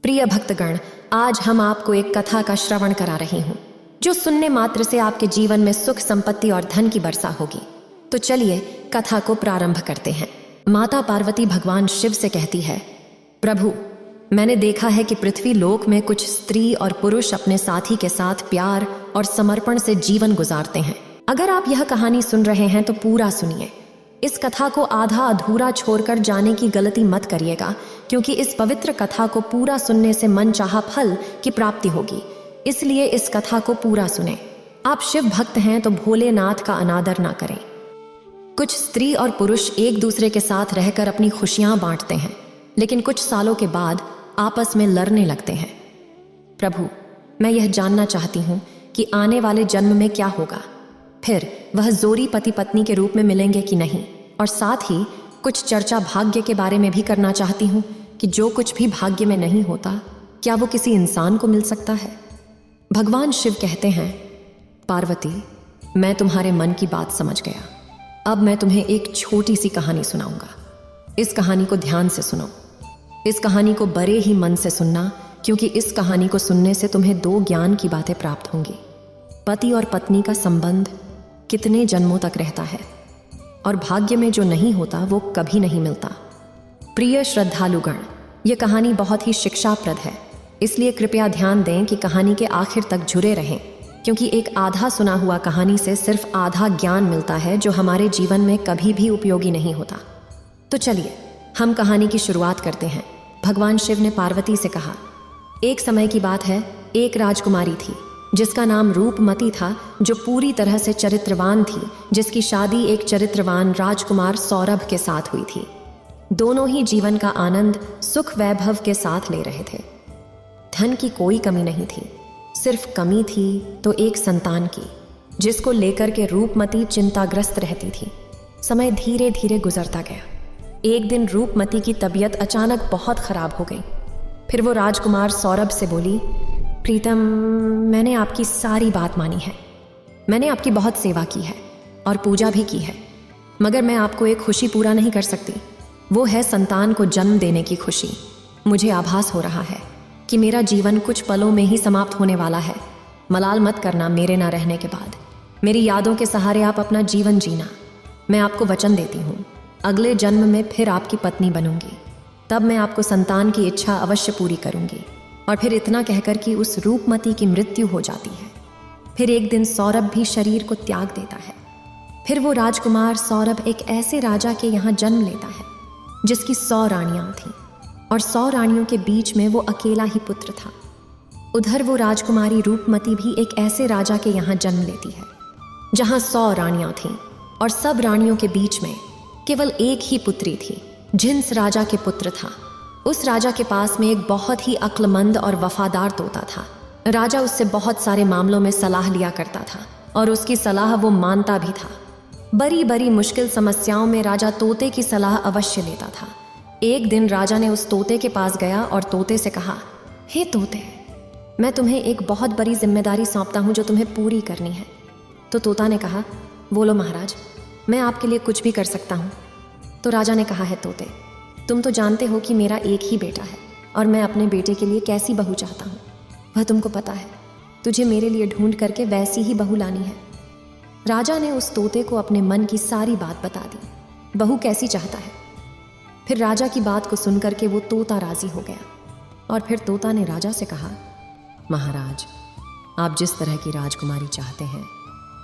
प्रिय भक्तगण, आज हम आपको एक कथा का श्रवण करा रही हूँ जो सुनने मात्र से आपके जीवन में सुख, संपत्ति और धन की वर्षा होगी। तो चलिए कथा को प्रारंभ करते हैं। माता पार्वती भगवान शिव से कहती है, प्रभु, मैंने देखा है कि पृथ्वी लोक में कुछ स्त्री और पुरुष अपने साथी के साथ प्यार और समर्पण से जीवन गुजारते हैं। अगर आप यह कहानी सुन रहे हैं तो पूरा सुनिए। इस कथा को आधा अधूरा छोड़कर जाने की गलती मत करिएगा, क्योंकि इस पवित्र कथा को पूरा सुनने से मनचाहा फल की प्राप्ति होगी। इसलिए इस कथा को पूरा सुने। आप शिव भक्त हैं तो भोलेनाथ का अनादर ना करें। कुछ स्त्री और पुरुष एक दूसरे के साथ रहकर अपनी खुशियां बांटते हैं, लेकिन कुछ सालों के बाद आपस में लड़ने लगते हैं। प्रभु, मैं यह जानना चाहती हूँ कि आने वाले जन्म में क्या होगा। फिर वह जोड़ी पति पत्नी के रूप में मिलेंगे कि नहीं, और साथ ही कुछ चर्चा भाग्य के बारे में भी करना चाहती हूँ कि जो कुछ भी भाग्य में नहीं होता, क्या वो किसी इंसान को मिल सकता है। भगवान शिव कहते हैं, पार्वती, मैं तुम्हारे मन की बात समझ गया। अब मैं तुम्हें एक छोटी सी कहानी सुनाऊंगा। इस कहानी को ध्यान से सुनो। इस कहानी को बड़े ही मन से सुनना, क्योंकि इस कहानी को सुनने से तुम्हें दो ज्ञान की बातें प्राप्त होंगी। पति और पत्नी का संबंध कितने जन्मों तक रहता है, और भाग्य में जो नहीं होता वो कभी नहीं मिलता। प्रिय श्रद्धालुगण, ये कहानी बहुत ही शिक्षाप्रद है, इसलिए कृपया ध्यान दें कि कहानी के आखिर तक जुड़े रहें, क्योंकि एक आधा सुना हुआ कहानी से सिर्फ आधा ज्ञान मिलता है जो हमारे जीवन में कभी भी उपयोगी नहीं होता। तो चलिए हम कहानी की शुरुआत करते हैं। भगवान शिव ने पार्वती से कहा, एक समय की बात है, एक राजकुमारी थी जिसका नाम रूपमती था, जो पूरी तरह से चरित्रवान थी, जिसकी शादी एक चरित्रवान राजकुमार सौरभ के साथ हुई थी। दोनों ही जीवन का आनंद सुख वैभव के साथ ले रहे थे। धन की कोई कमी नहीं थी, सिर्फ कमी थी तो एक संतान की, जिसको लेकर के रूपमती चिंताग्रस्त रहती थी। समय धीरे धीरे गुजरता गया। एक दिन रूपमती की तबीयत अचानक बहुत खराब हो गई। फिर वो राजकुमार सौरभ से बोली, प्रीतम, मैंने आपकी सारी बात मानी है। मैंने आपकी बहुत सेवा की है और पूजा भी की है, मगर मैं आपको एक खुशी पूरा नहीं कर सकती। वो है संतान को जन्म देने की खुशी। मुझे आभास हो रहा है कि मेरा जीवन कुछ पलों में ही समाप्त होने वाला है। मलाल मत करना मेरे ना रहने के बाद। मेरी यादों के सहारे आप अपना जीवन जीना। मैं आपको वचन देती हूँ, अगले जन्म में फिर आपकी पत्नी बनूंगी। तब मैं आपको संतान की इच्छा अवश्य पूरी करूंगी। और फिर इतना कहकर कि उस रूपमती की मृत्यु हो जाती है। फिर एक दिन सौरभ भी शरीर को त्याग देता है। फिर वो राजकुमार सौरभ एक ऐसे राजा के यहाँ जन्म लेता है जिसकी 100 रानियां थीं, और 100 रानियों के बीच में वो अकेला ही पुत्र था। उधर वो राजकुमारी रूपमती भी एक ऐसे राजा के यहाँ जन्म लेती है जहाँ 100 रानियां थीं, और सब रानियों के बीच में केवल एक ही पुत्री थी। जिन्स राजा के पुत्र था। उस राजा के पास में एक बहुत ही अक्लमंद और वफादार तोता था। राजा उससे बहुत सारे मामलों में सलाह लिया करता था, और उसकी सलाह वो मानता भी था। बड़ी बड़ी मुश्किल समस्याओं में राजा तोते की सलाह अवश्य लेता था। एक दिन राजा ने उस तोते के पास गया और तोते से कहा, हे तोते, मैं तुम्हें एक बहुत बड़ी जिम्मेदारी सौंपता हूँ जो तुम्हें पूरी करनी है। तो तोता ने कहा, बोलो महाराज, मैं आपके लिए कुछ भी कर सकता हूँ। तो राजा ने कहा, है तोते, तुम तो जानते हो कि मेरा एक ही बेटा है, और मैं अपने बेटे के लिए कैसी बहू चाहता हूँ वह तुमको पता है। तुझे मेरे लिए ढूंढ करके वैसी ही बहू लानी है। राजा ने उस तोते को अपने मन की सारी बात बता दी, बहू कैसी चाहता है। फिर राजा की बात को सुनकर के वो तोता राजी हो गया, और फिर तोता ने राजा से कहा, महाराज, आप जिस तरह की राजकुमारी चाहते हैं,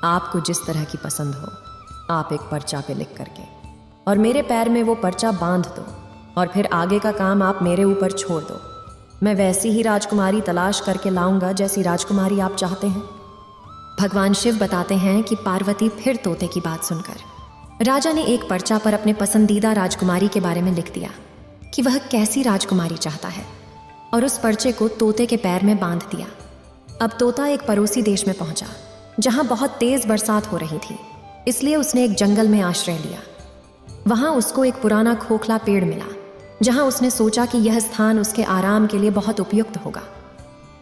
आपको जिस तरह की पसंद हो, आप एक पर्चा पे लिख करके और मेरे पैर में वो पर्चा बांध दो, और फिर आगे का काम आप मेरे ऊपर छोड़ दो। मैं वैसी ही राजकुमारी तलाश करके लाऊंगा जैसी राजकुमारी आप चाहते हैं। भगवान शिव बताते हैं कि पार्वती फिर तोते की बात सुनकर राजा ने एक पर्चा पर अपने पसंदीदा राजकुमारी के बारे में लिख दिया कि वह कैसी राजकुमारी चाहता है, और उस पर्चे को तोते के पैर में बांध दिया। अब तोता एक पड़ोसी देश में पहुंचा जहां बहुत तेज बरसात हो रही थी, इसलिए उसने एक जंगल में आश्रय लिया। वहां उसको एक पुराना खोखला पेड़ मिला, जहां उसने सोचा कि यह स्थान उसके आराम के लिए बहुत उपयुक्त होगा।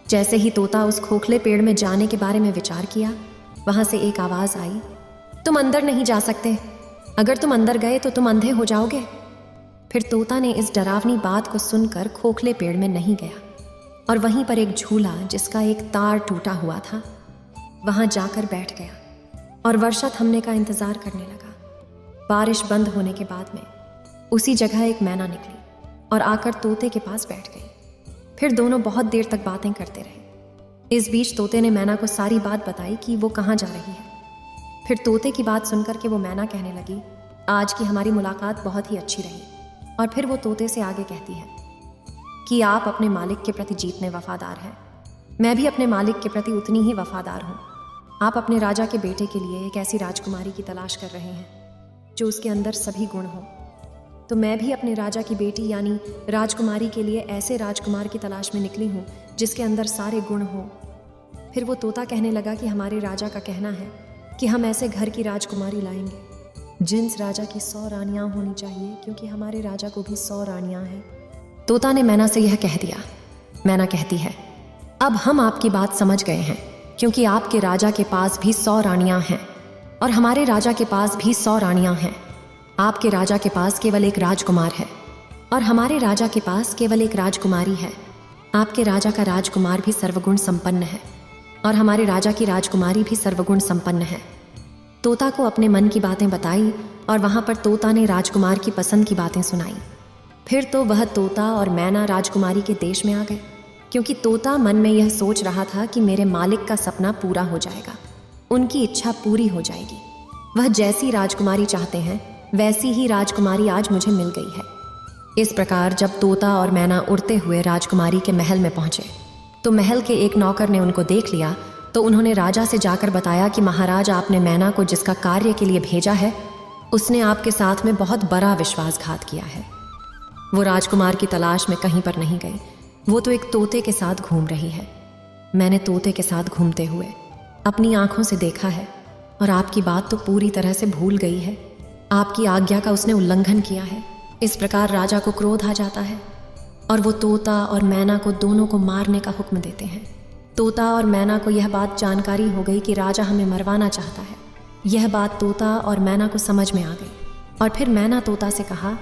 जैसे ही तोता उस खोखले पेड़ में जाने के बारे में विचार किया, वहां से एक आवाज आई, तुम अंदर नहीं जा सकते। अगर तुम अंदर गए तो तुम अंधे हो जाओगे। फिर तोता ने इस डरावनी बात को सुनकर खोखले पेड़ में नहीं गया। और वहीं पर एक झूला जिसका एक तार टूटा हुआ था, वहां जाकर बैठ गया और वर्षा थमने का इंतजार करने लगा। बारिश बंद होने के बाद में उसी जगह एक मैना निकली और आकर तोते के पास बैठ गई। फिर दोनों बहुत देर तक बातें करते रहे। इस बीच तोते ने मैना को सारी बात बताई कि वो कहाँ जा रही है। फिर तोते की बात सुनकर के वो मैना कहने लगी, आज की हमारी मुलाकात बहुत ही अच्छी रही। और फिर वो तोते से आगे कहती है कि आप अपने मालिक के प्रति जीतने वफादार हैं। मैं भी अपने मालिक के प्रति उतनी ही वफादार हूँ। आप अपने राजा के बेटे के लिए एक ऐसी राजकुमारी की तलाश कर रहे हैं जो उसके अंदर सभी गुण हों। तो मैं भी अपने राजा की बेटी यानी राजकुमारी के लिए ऐसे राजकुमार की तलाश में निकली हूँ जिसके अंदर सारे गुण हों। फिर वो तोता कहने लगा कि हमारे राजा का कहना है कि हम ऐसे घर की राजकुमारी लाएंगे जिस राजा की 100 रानियां होनी चाहिए, क्योंकि हमारे राजा को भी 100 रानियां हैं। तोता ने मैना से यह कह दिया। मैना कहती है, अब हम आपकी बात समझ गए हैं, क्योंकि आपके राजा के पास भी 100 रानियां हैं और हमारे राजा के पास भी 100 रानियां हैं। आपके राजा के पास केवल एक राजकुमार है और हमारे राजा के पास केवल एक राजकुमारी है। आपके राजा का राजकुमार भी सर्वगुण संपन्न है और हमारे राजा की राजकुमारी भी सर्वगुण संपन्न है। तोता को अपने मन की बातें बताई और वहां पर तोता ने राजकुमार की पसंद की बातें सुनाई। फिर तो वह तोता और मैना राजकुमारी के देश में आ गए, क्योंकि तोता मन में यह सोच रहा था कि मेरे मालिक का सपना पूरा हो जाएगा, उनकी इच्छा पूरी हो जाएगी। वह जैसी राजकुमारी चाहते हैं वैसी ही राजकुमारी आज मुझे मिल गई है। इस प्रकार जब तोता और मैना उड़ते हुए राजकुमारी के महल में पहुंचे तो महल के एक नौकर ने उनको देख लिया। तो उन्होंने राजा से जाकर बताया कि महाराज, आपने मैना को जिसका कार्य के लिए भेजा है उसने आपके साथ में बहुत बड़ा विश्वासघात किया है। वो राजकुमार की तलाश में कहीं पर नहीं गई, वो तो एक तोते के साथ घूम रही है। मैंने तोते के साथ घूमते हुए अपनी आंखों से देखा है और आपकी बात तो पूरी तरह से भूल गई है। आपकी आज्ञा का उसने उल्लंघन किया है। इस प्रकार राजा को क्रोध आ जाता है और वो तोता और मैना को दोनों को मारने का हुक्म देते हैं। तोता और मैना को यह बात जानकारी हो गई कि राजा हमें मरवाना चाहता है। यह बात तोता और मैना को समझ में आ गई और फिर मैना तोता से कहा,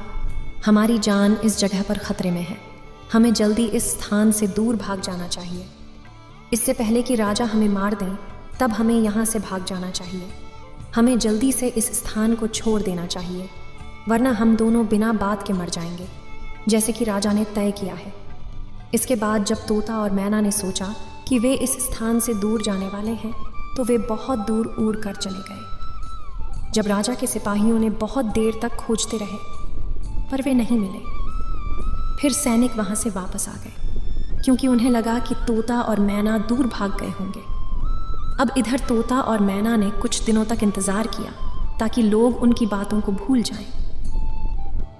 हमारी जान इस जगह पर खतरे में है, हमें जल्दी इस स्थान से दूर भाग जाना चाहिए। इससे पहले कि राजा हमें मार दें तब हमें यहाँ से भाग जाना चाहिए। हमें जल्दी से इस स्थान को छोड़ देना चाहिए, वरना हम दोनों बिना बात के मर जाएंगे, जैसे कि राजा ने तय किया है। इसके बाद जब तोता और मैना ने सोचा कि वे इस स्थान से दूर जाने वाले हैं तो वे बहुत दूर उड़ कर चले गए। जब राजा के सिपाहियों ने बहुत देर तक खोजते रहे पर वे नहीं मिले, फिर सैनिक वहां से वापस आ गए, क्योंकि उन्हें लगा कि तोता और मैना दूर भाग गए होंगे। अब इधर तोता और मैना ने कुछ दिनों तक इंतजार किया ताकि लोग उनकी बातों को भूल जाएं।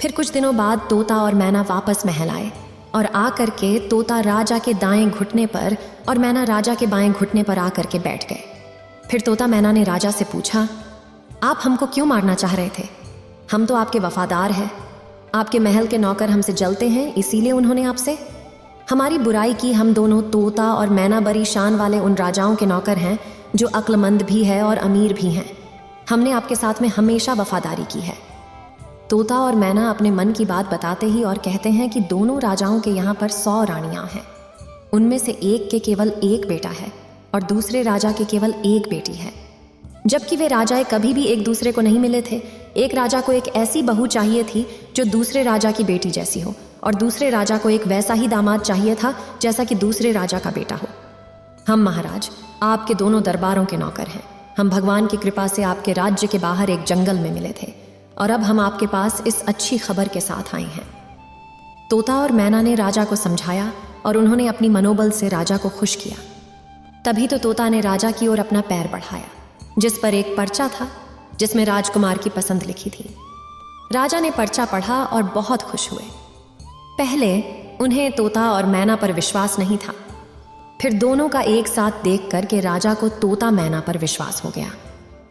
फिर कुछ दिनों बाद तोता और मैना वापस महल आए और आकर के तोता राजा के दाएं घुटने पर और मैना राजा के बाएं घुटने पर आकर के बैठ गए। फिर तोता मैना ने राजा से पूछा, आप हमको क्यों मारना चाह रहे थे? हम तो आपके वफादार हैं, आपके महल के नौकर हमसे जलते हैं, इसीलिए उन्होंने आपसे हमारी बुराई की। हम दोनों तोता और मैना बड़ी शान वाले उन राजाओं के नौकर हैं जो अक्लमंद भी है और अमीर भी हैं। हमने आपके साथ में हमेशा वफादारी की है। तोता और मैना अपने मन की बात बताते ही और कहते हैं कि दोनों राजाओं के यहाँ पर 100 रानियां हैं। उनमें से एक के केवल एक बेटा है और दूसरे राजा के केवल एक बेटी है, जबकि वे राजाएं कभी भी एक दूसरे को नहीं मिले थे। एक राजा को एक ऐसी बहू चाहिए थी जो दूसरे राजा की बेटी जैसी हो और दूसरे राजा को एक वैसा ही दामाद चाहिए था जैसा कि दूसरे राजा का बेटा हो। हम महाराज आपके दोनों दरबारों के नौकर हैं। हम भगवान की कृपा से आपके राज्य के बाहर एक जंगल में मिले थे और अब हम आपके पास इस अच्छी खबर के साथ आए हैं। तोता और मैना ने राजा को समझाया और उन्होंने अपनी मनोबल से राजा को खुश किया। तभी तो तोता ने राजा की ओर अपना पैर बढ़ाया, जिस पर एक पर्चा था जिसमें राजकुमार की पसंद लिखी थी। राजा ने पर्चा पढ़ा और बहुत खुश हुए। पहले उन्हें तोता और मैना पर विश्वास नहीं था, फिर दोनों का एक साथ देख कर के राजा को तोता मैना पर विश्वास हो गया।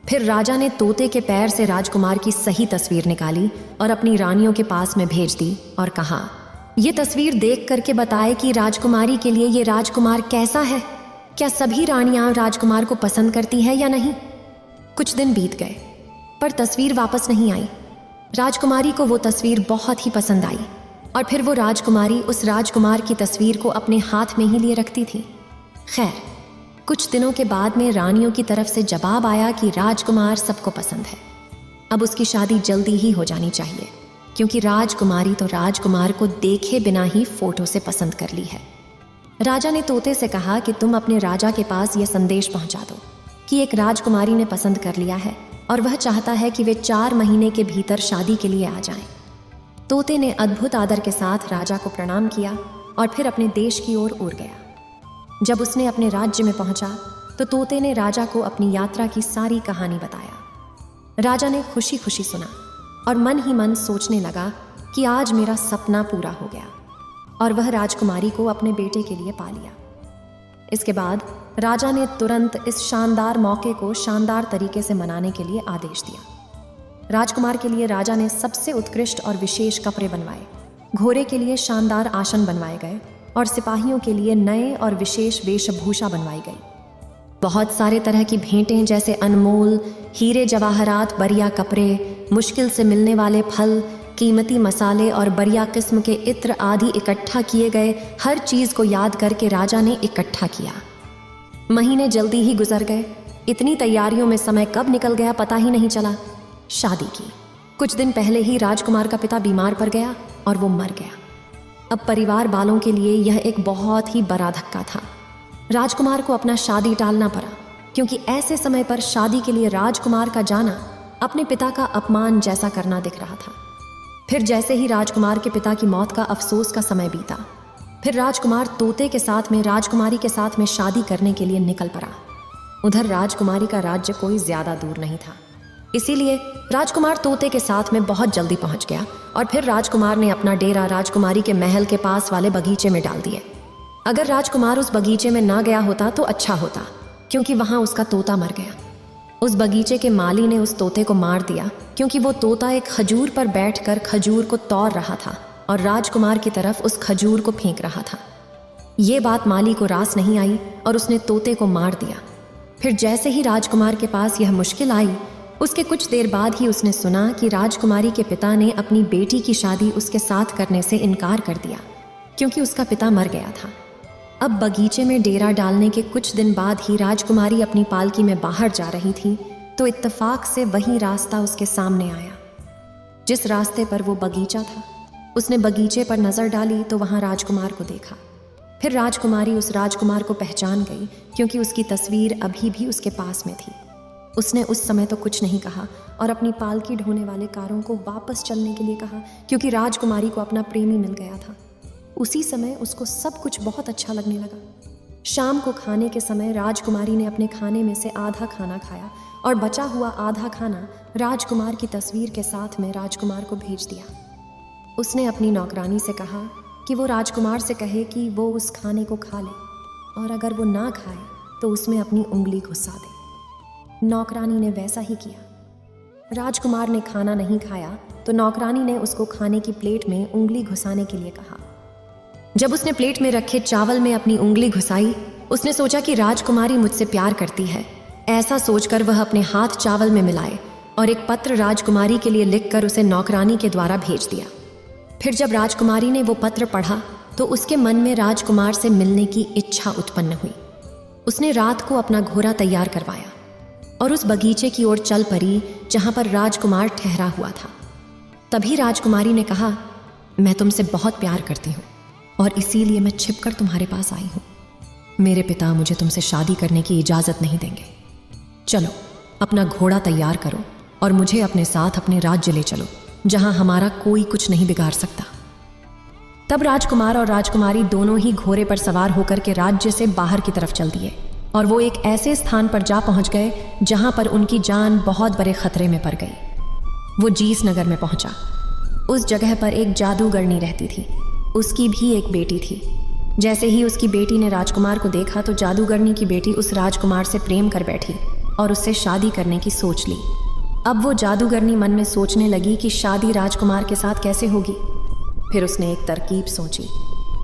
फिर राजा ने तोते के पैर से राजकुमार की सही तस्वीर निकाली और अपनी रानियों के पास में भेज दी और कहा, ये तस्वीर देख करके बताए कि राजकुमारी के लिए ये राजकुमार कैसा है। क्या सभी रानियां राजकुमार को पसंद करती है या नहीं? कुछ दिन बीत गए पर तस्वीर वापस नहीं आई। राजकुमारी को वो तस्वीर बहुत ही पसंद आई। और फिर वो राजकुमारी उस राजकुमार की तस्वीर को अपने हाथ में ही लिए रखती थी। खैर, कुछ दिनों के बाद में रानियों की तरफ से जवाब आया कि राजकुमार सबको पसंद है, अब उसकी शादी जल्दी ही हो जानी चाहिए, क्योंकि राजकुमारी तो राजकुमार को देखे बिना ही फोटो से पसंद कर ली है। राजा ने तोते से कहा कि तुम अपने राजा के पास यह संदेश पहुंचा दो कि एक राजकुमारी ने पसंद कर लिया है और वह चाहता है कि वे 4 महीने के भीतर शादी के लिए आ जाएं। तोते ने अद्भुत आदर के साथ राजा को प्रणाम किया और फिर अपने देश की ओर उड़ गया। जब उसने अपने राज्य में पहुंचा तो तोते ने राजा को अपनी यात्रा की सारी कहानी बताया। राजा ने खुशी खुशी सुना और मन ही मन सोचने लगा कि आज मेरा सपना पूरा हो गया, और वह राजकुमारी को अपने बेटे के लिए पा लिया। इसके बाद राजा ने तुरंत इस शानदार मौके को शानदार तरीके से मनाने के लिए आदेश दिया। राजकुमार के लिए राजा ने सबसे उत्कृष्ट और विशेष कपड़े बनवाए, घोड़े के लिए शानदार आसन बनवाए गए और सिपाहियों के लिए नए और विशेष वेशभूषा बनवाई गई। बहुत सारे तरह की भेंटें जैसे अनमोल हीरे जवाहरात, बढ़िया कपड़े, मुश्किल से मिलने वाले फल, कीमती मसाले और बढ़िया किस्म के इत्र आदि इकट्ठा किए गए। हर चीज को याद करके राजा ने इकट्ठा किया। महीने जल्दी ही गुजर गए। इतनी तैयारियों में समय कब निकल गया पता ही नहीं चला। शादी की कुछ दिन पहले ही राजकुमार का पिता बीमार पड़ गया और वो मर गया। अब परिवार वालों के लिए यह एक बहुत ही बड़ा धक्का था। राजकुमार को अपना शादी टालना पड़ा, क्योंकि ऐसे समय पर शादी के लिए राजकुमार का जाना अपने पिता का अपमान जैसा करना दिख रहा था। फिर जैसे ही राजकुमार के पिता की मौत का अफसोस का समय बीता, फिर राजकुमार तोते के साथ में राजकुमारी के साथ में शादी करने के लिए निकल पड़ा। उधर राजकुमारी का राज्य कोई ज्यादा दूर नहीं था, इसीलिए राजकुमार तोते के साथ में बहुत जल्दी पहुंच गया और फिर राजकुमार ने अपना डेरा राजकुमारी के महल के पास वाले बगीचे में डाल दिए। अगर राजकुमार उस बगीचे में ना गया होता तो अच्छा होता, क्योंकि वहां उसका तोता मर गया। उस बगीचे के माली ने उस तोते को मार दिया, क्योंकि वो तोता एक खजूर पर बैठकर खजूर को तोड़ रहा था और राजकुमार की तरफ उस खजूर को फेंक रहा था। ये बात माली को रास नहीं आई और उसने तोते को मार दिया। फिर जैसे ही राजकुमार के पास यह मुश्किल आई, उसके कुछ देर बाद ही उसने सुना कि राजकुमारी के पिता ने अपनी बेटी की शादी उसके साथ करने से इनकार कर दिया, क्योंकि उसका पिता मर गया था। अब बगीचे में डेरा डालने के कुछ दिन बाद ही राजकुमारी अपनी पालकी में बाहर जा रही थी तो इत्तेफाक से वही रास्ता उसके सामने आया जिस रास्ते पर वो बगीचा था। उसने बगीचे पर नजर डाली तो वहां राजकुमार को देखा। फिर राजकुमारी उस राजकुमार को पहचान गई, क्योंकि उसकी तस्वीर अभी भी उसके पास में थी। उसने उस समय तो कुछ नहीं कहा और अपनी पालकी ढोने वाले कारों को वापस चलने के लिए कहा, क्योंकि राजकुमारी को अपना प्रेमी मिल गया था। उसी समय उसको सब कुछ बहुत अच्छा लगने लगा। शाम को खाने के समय राजकुमारी ने अपने खाने में से आधा खाना खाया और बचा हुआ आधा खाना राजकुमार की तस्वीर के साथ में राजकुमार को भेज दिया। उसने अपनी नौकरानी से कहा कि वो राजकुमार से कहे कि वो उस खाने को खा ले और अगर वो ना खाए तो उसमें अपनी उंगली घुसा दे। नौकरानी ने वैसा ही किया। राजकुमार ने खाना नहीं खाया तो नौकरानी ने उसको खाने की प्लेट में उंगली घुसाने के लिए कहा। जब उसने प्लेट में रखे चावल में अपनी उंगली घुसाई, उसने सोचा कि राजकुमारी मुझसे प्यार करती है। ऐसा सोचकर वह अपने हाथ चावल में मिलाए और एक पत्र राजकुमारी के लिए लिखकर उसे नौकरानी के द्वारा भेज दिया। फिर जब राजकुमारी ने वो पत्र पढ़ा तो उसके मन में राजकुमार से मिलने की इच्छा उत्पन्न हुई। उसने रात को अपना घोड़ा तैयार करवाया और उस बगीचे की ओर चल पड़ी जहां पर राजकुमार ठहरा हुआ था। तभी राजकुमारी ने कहा, मैं तुमसे बहुत प्यार करती हूँ और इसीलिए मैं छिपकर तुम्हारे पास आई हूँ। मेरे पिता मुझे तुमसे शादी करने की इजाजत नहीं देंगे। चलो अपना घोड़ा तैयार करो और मुझे अपने साथ अपने राज्य ले चलो, जहां हमारा कोई कुछ नहीं बिगाड़ सकता। तब राजकुमार और राजकुमारी दोनों ही घोड़े पर सवार होकर के राज्य से बाहर की तरफ चल दिए और वो एक ऐसे स्थान पर जा पहुंच गए जहां पर उनकी जान बहुत बड़े खतरे में पड़ गई। वो जीस नगर में पहुंचा। उस जगह पर एक जादूगरनी रहती थी। उसकी भी एक बेटी थी। जैसे ही उसकी बेटी ने राजकुमार को देखा तो जादूगरनी की बेटी उस राजकुमार से प्रेम कर बैठी और उससे शादी करने की सोच ली। अब वो जादूगरनी मन में सोचने लगी कि शादी राजकुमार के साथ कैसे होगी। फिर उसने एक तरकीब सोची।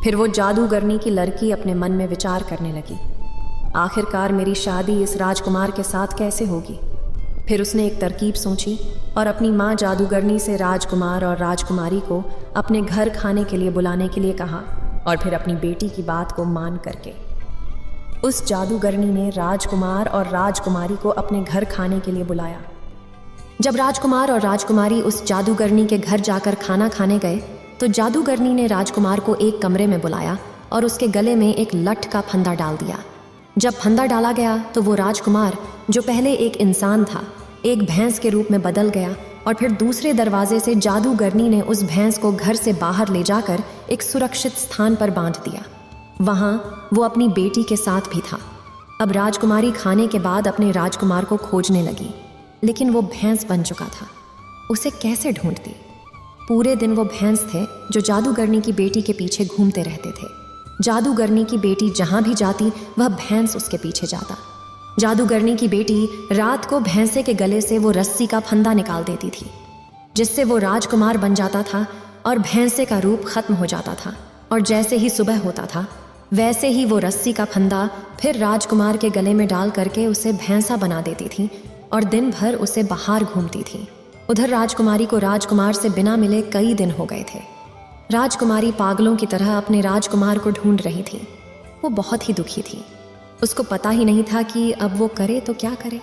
फिर वो जादूगरनी की लड़की अपने मन में विचार करने लगी, आखिरकार मेरी शादी इस राजकुमार के साथ कैसे होगी। फिर उसने एक तरकीब सोची और अपनी माँ जादूगरनी से राजकुमार और राजकुमारी को अपने घर खाने के लिए बुलाने के लिए कहा और फिर अपनी बेटी की बात को मान करके उस जादूगरनी ने राजकुमार और राजकुमारी को अपने घर खाने के लिए बुलाया। जब राजकुमार और राजकुमारी उस जादूगरनी के घर जाकर खाना खाने गए तो जादूगरनी ने राजकुमार को एक कमरे में बुलाया और उसके गले में एक लठ का फंदा डाल दिया। जब फंदा डाला गया तो वो राजकुमार, जो पहले एक इंसान था, एक भैंस के रूप में बदल गया और फिर दूसरे दरवाजे से जादूगरनी ने उस भैंस को घर से बाहर ले जाकर एक सुरक्षित स्थान पर बांध दिया। वहाँ वो अपनी बेटी के साथ भी था। अब राजकुमारी खाने के बाद अपने राजकुमार को खोजने लगी, लेकिन वो भैंस बन चुका था। उसे कैसे ढूंढती? पूरे दिन वो भैंस थे जो जादूगरनी की बेटी के पीछे घूमते रहते थे। जादूगरनी की बेटी जहाँ भी जाती वह भैंस उसके पीछे जाता। जादूगरनी की बेटी रात को भैंसे के गले से वो रस्सी का फंदा निकाल देती थी, जिससे वो राजकुमार बन जाता था और भैंसे का रूप खत्म हो जाता था। और जैसे ही सुबह होता था वैसे ही वो रस्सी का फंदा फिर राजकुमार के गले में डाल करके उसे भैंसा बना देती थी और दिन भर उसे बाहर घूमती थी। उधर राजकुमारी को राजकुमार से बिना मिले कई दिन हो गए थे। राजकुमारी पागलों की तरह अपने राजकुमार को ढूंढ रही थी। वो बहुत ही दुखी थी। उसको पता ही नहीं था कि अब वो करे तो क्या करे।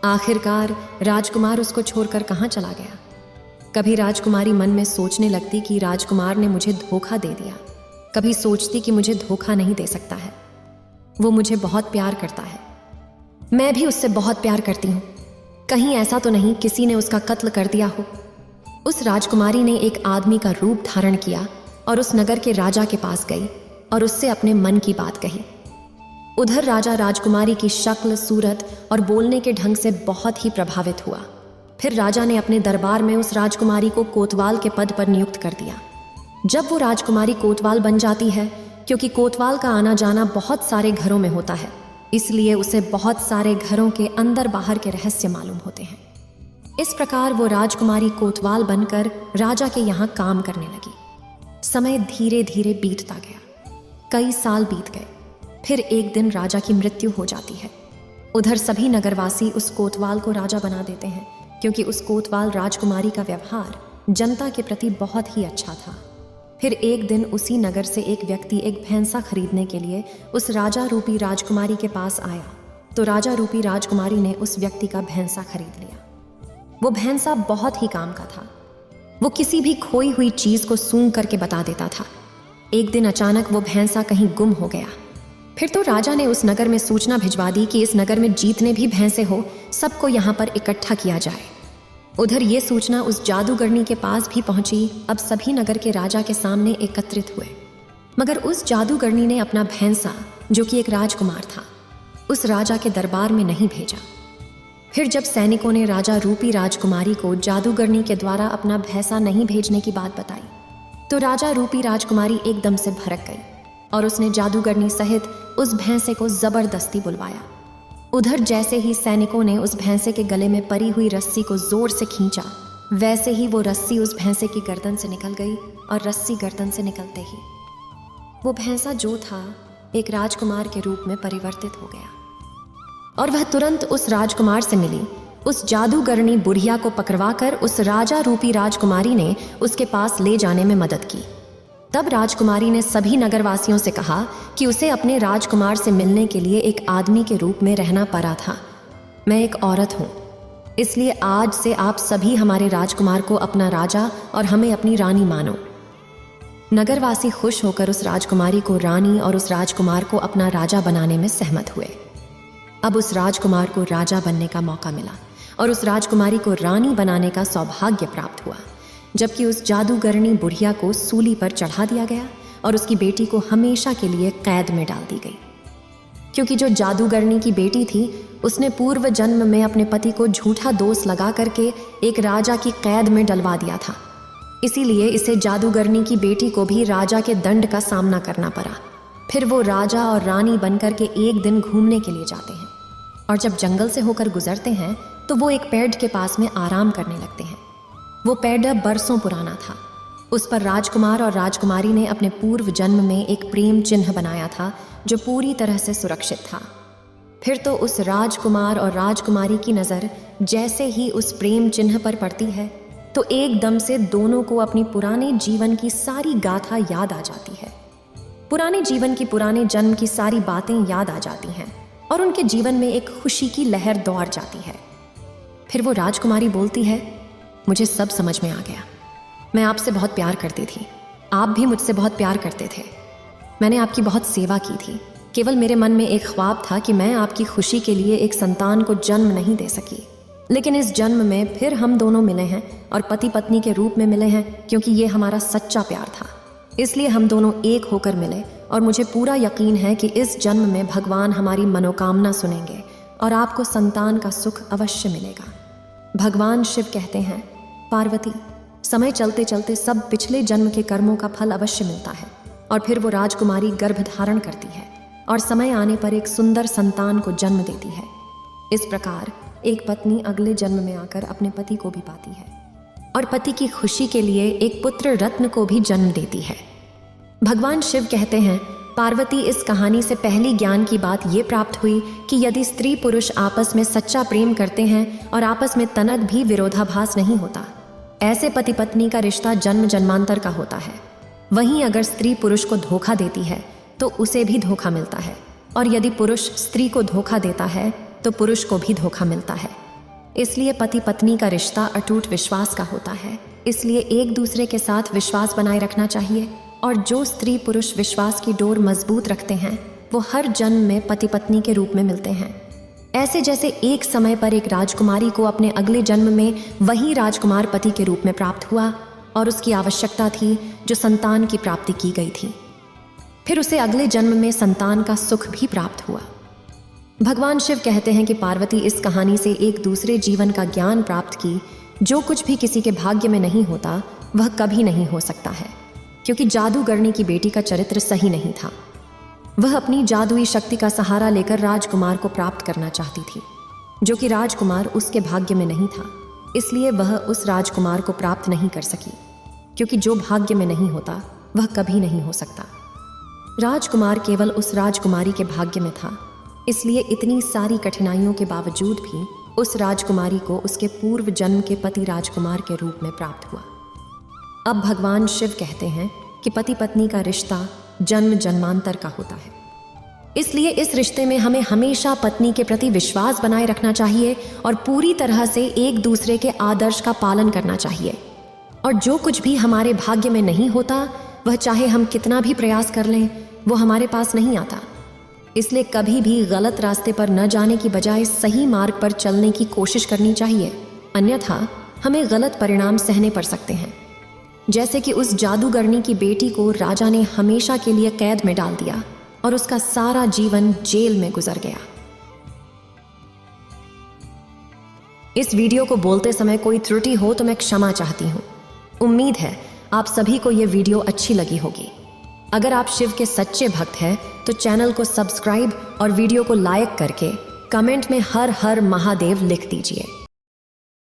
आखिरकार राजकुमार उसको छोड़कर कहाँ चला गया। कभी राजकुमारी मन में सोचने लगती कि राजकुमार ने मुझे धोखा दे दिया, कभी सोचती कि मुझे धोखा नहीं दे सकता है, वो मुझे बहुत प्यार करता है, मैं भी उससे बहुत प्यार करती हूँ, कहीं ऐसा तो नहीं किसी ने उसका कत्ल कर दिया हो। उस राजकुमारी ने एक आदमी का रूप धारण किया और उस नगर के राजा के पास गई और उससे अपने मन की बात कही। उधर राजा राजकुमारी की शक्ल, सूरत और बोलने के ढंग से बहुत ही प्रभावित हुआ। फिर राजा ने अपने दरबार में उस राजकुमारी को कोतवाल के पद पर नियुक्त कर दिया। जब वो राजकुमारी कोतवाल बन जाती है, क्योंकि कोतवाल का आना जाना बहुत सारे घरों में होता है, इसलिए उसे बहुत सारे घरों के अंदर बाहर के रहस्य मालूम होते हैं। इस प्रकार वो राजकुमारी कोतवाल बनकर राजा के यहाँ काम करने लगी। समय धीरे धीरे बीतता गया, कई साल बीत गए। फिर एक दिन राजा की मृत्यु हो जाती है। उधर सभी नगरवासी उस कोतवाल को राजा बना देते हैं, क्योंकि उस कोतवाल राजकुमारी का व्यवहार जनता के प्रति बहुत ही अच्छा था। फिर एक दिन उसी नगर से एक व्यक्ति एक भैंसा खरीदने के लिए उस राजा रूपी राजकुमारी के पास आया, तो राजा रूपी राजकुमारी ने उस व्यक्ति का भैंसा खरीद लिया। वो भैंसा बहुत ही काम का था। वो किसी भी खोई हुई चीज को सूंघ करके बता देता था। एक दिन अचानक वो भैंसा कहीं गुम हो गया। फिर तो राजा ने उस नगर में सूचना भिजवा दी कि इस नगर में जितने भी भैंसे हो सबको यहाँ पर इकट्ठा किया जाए। उधर ये सूचना उस जादूगरनी के पास भी पहुंची। अब सभी नगर के राजा के सामने एकत्रित हुए, मगर उस जादूगरनी ने अपना भैंसा, जो कि एक राजकुमार था, उस राजा के दरबार में नहीं भेजा। फिर जब सैनिकों ने राजा रूपी राजकुमारी को जादूगरनी के द्वारा अपना भैंसा नहीं भेजने की बात बताई, तो राजा रूपी राजकुमारी एकदम से भड़क गई और उसने जादूगरनी सहित उस भैंसे को जबरदस्ती बुलवाया। उधर जैसे ही सैनिकों ने उस भैंसे के गले में परी हुई रस्सी को जोर से खींचा, वैसे ही वो रस्सी उस भैंसे की गर्दन से निकल गई और रस्सी गर्दन से निकलते ही वो भैंसा जो था एक राजकुमार के रूप में परिवर्तित हो गया और वह तुरंत उस राजकुमार से मिली। उस जादूगरनी बुढ़िया को पकड़वाकर उस राजा रूपी राजकुमारी ने उसके पास ले जाने में मदद की। तब राजकुमारी ने सभी नगरवासियों से कहा कि उसे अपने राजकुमार से मिलने के लिए एक आदमी के रूप में रहना पड़ा था। मैं एक औरत हूँ, इसलिए आज से आप सभी हमारे राजकुमार को अपना राजा और हमें अपनी रानी मानो। नगरवासी खुश होकर उस राजकुमारी को रानी और उस राजकुमार को अपना राजा बनाने में सहमत हुए। अब उस राजकुमार को राजा बनने का मौका मिला और उस राजकुमारी को रानी बनाने का सौभाग्य प्राप्त हुआ, जबकि उस जादूगरनी बुढ़िया को सूली पर चढ़ा दिया गया और उसकी बेटी को हमेशा के लिए कैद में डाल दी गई। क्योंकि जो जादूगरनी की बेटी थी उसने पूर्व जन्म में अपने पति को झूठा दोष लगा करके एक राजा की कैद में डलवा दिया था, इसीलिए इसे जादूगरनी की बेटी को भी राजा के दंड का सामना करना पड़ा। फिर वो राजा और रानी बनकर के एक दिन घूमने के लिए जाते हैं और जब जंगल से होकर गुजरते हैं तो वो एक पेड़ के पास में आराम करने लगते हैं। वो पेड़ बरसों पुराना था। उस पर राजकुमार और राजकुमारी ने अपने पूर्व जन्म में एक प्रेम चिन्ह बनाया था जो पूरी तरह से सुरक्षित था। फिर तो उस राजकुमार और राजकुमारी की नज़र जैसे ही उस प्रेम चिन्ह पर पड़ती है तो एकदम से दोनों को अपनी पुराने जीवन की सारी गाथा याद आ जाती है। पुराने जीवन की, पुराने जन्म की सारी बातें याद आ जाती हैं और उनके जीवन में एक खुशी की लहर दौड़ जाती है। फिर वो राजकुमारी बोलती है, मुझे सब समझ में आ गया। मैं आपसे बहुत प्यार करती थी, आप भी मुझसे बहुत प्यार करते थे। मैंने आपकी बहुत सेवा की थी। केवल मेरे मन में एक ख्वाब था कि मैं आपकी खुशी के लिए एक संतान को जन्म नहीं दे सकी, लेकिन इस जन्म में फिर हम दोनों मिले हैं और पति पत्नी के रूप में मिले हैं, क्योंकि ये हमारा सच्चा प्यार था। इसलिए हम दोनों एक होकर मिले और मुझे पूरा यकीन है कि इस जन्म में भगवान हमारी मनोकामना सुनेंगे और आपको संतान का सुख अवश्य मिलेगा। भगवान शिव कहते हैं, पार्वती, समय चलते चलते सब पिछले जन्म के कर्मों का फल अवश्य मिलता है और फिर वो राजकुमारी गर्भ धारण करती है और समय आने पर एक सुंदर संतान को जन्म देती है। इस प्रकार एक पत्नी अगले जन्म में आकर अपने पति को भी पाती है और पति की खुशी के लिए एक पुत्र रत्न को भी जन्म देती है। भगवान शिव कहते हैं, पार्वती, इस कहानी से पहली ज्ञान की बात ये प्राप्त हुई कि यदि स्त्री पुरुष आपस में सच्चा प्रेम करते हैं और आपस में तनक भी विरोधाभास नहीं होता, ऐसे पति पत्नी का रिश्ता जन्म जन्मांतर का होता है। वहीं अगर स्त्री पुरुष को धोखा देती है तो उसे भी धोखा मिलता है, और यदि पुरुष स्त्री को धोखा देता है तो पुरुष को भी धोखा मिलता है। इसलिए पति पत्नी का रिश्ता अटूट विश्वास का होता है। इसलिए एक दूसरे के साथ विश्वास बनाए रखना चाहिए, और जो स्त्री पुरुष विश्वास की डोर मजबूत रखते हैं वो हर जन्म में पति पत्नी के रूप में मिलते हैं। ऐसे जैसे एक समय पर एक राजकुमारी को अपने अगले जन्म में वही राजकुमार पति के रूप में प्राप्त हुआ और उसकी आवश्यकता थी जो संतान की प्राप्ति की गई थी। फिर उसे अगले जन्म में संतान का सुख भी प्राप्त हुआ। भगवान शिव कहते हैं कि पार्वती, इस कहानी से एक दूसरे जीवन का ज्ञान प्राप्त की। जो कुछ भी किसी के भाग्य में नहीं होता वह कभी नहीं हो सकता है, क्योंकि जादूगरनी की बेटी का चरित्र सही नहीं था। वह अपनी जादुई शक्ति का सहारा लेकर राजकुमार को प्राप्त करना चाहती थी, जो कि राजकुमार उसके भाग्य में नहीं था। इसलिए वह उस राजकुमार को प्राप्त नहीं कर सकी, क्योंकि जो भाग्य में नहीं होता वह कभी नहीं हो सकता। राजकुमार केवल उस राजकुमारी के भाग्य में था, इसलिए इतनी सारी कठिनाइयों के बावजूद भी उस राजकुमारी को उसके पूर्व जन्म के पति राजकुमार के रूप में प्राप्त हुआ। अब भगवान शिव कहते हैं कि पति पत्नी का रिश्ता जन्म जन्मांतर का होता है। इसलिए इस रिश्ते में हमें हमेशा पत्नी के प्रति विश्वास बनाए रखना चाहिए और पूरी तरह से एक दूसरे के आदर्श का पालन करना चाहिए। और जो कुछ भी हमारे भाग्य में नहीं होता, वह चाहे हम कितना भी प्रयास कर लें, वो हमारे पास नहीं आता। इसलिए कभी भी गलत रास्ते पर न जाने की बजाय सही मार्ग पर चलने की कोशिश करनी चाहिए, अन्यथा हमें गलत परिणाम सहने पड़ सकते हैं। जैसे कि उस जादूगरनी की बेटी को राजा ने हमेशा के लिए कैद में डाल दिया और उसका सारा जीवन जेल में गुजर गया। इस वीडियो को बोलते समय कोई त्रुटि हो तो मैं क्षमा चाहती हूँ। उम्मीद है आप सभी को ये वीडियो अच्छी लगी होगी। अगर आप शिव के सच्चे भक्त हैं तो चैनल को सब्सक्राइब और वीडियो को लाइक करके कमेंट में हर हर महादेव लिख दीजिए।